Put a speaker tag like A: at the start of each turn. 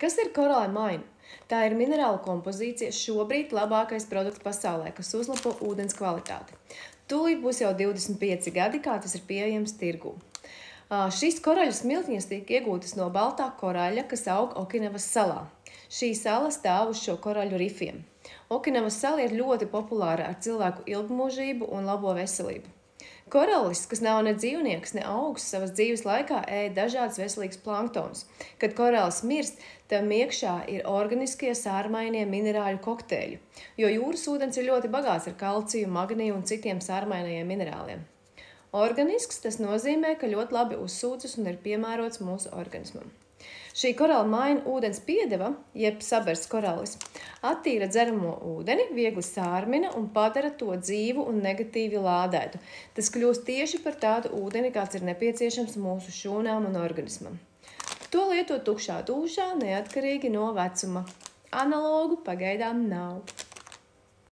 A: Kas ir korāla maina? Tā ir minerāla kompozīcija, šobrīd labākais produkts pasaulē, kas uzlabo ūdens kvalitāti. Tūlīt būs jau 25 gadi, kā tas ir pieejams tirgū. Šīs koraļu smiltiņas tiek iegūtas no baltā koraļa, kas aug Okinavas salā. Šī sala stāv uz šo koraļu rifiem. Okinavas sala ir ļoti populāra ar cilvēku ilgmūžību un labo veselību. Korallis, kas nav ne dzīvnieks, ne augs, savas dzīves laikā ēd dažādas veselīgas planktonus. Kad korallis mirst, tam iekšā ir organiskie sārmainie minerāļu kokteļi, jo jūras ūdens ir ļoti bagāts ar kalciju, magniju un citiem sārmainajiem minerāliem. Organisks tas nozīmē, ka ļoti labi uzsūcas un ir piemērots mūsu organismam. Šī korāla maina ūdens piedeva, jeb sabersts korallis, attīra dzeramo ūdeni, viegli sārmina un padara to dzīvu un negatīvi lādētu. Tas kļūst tieši par tādu ūdeni, kāds ir nepieciešams mūsu šūnām un organismam. To lieto tukšā dūšā, neatkarīgi no vecuma. Analogu pagaidām nav.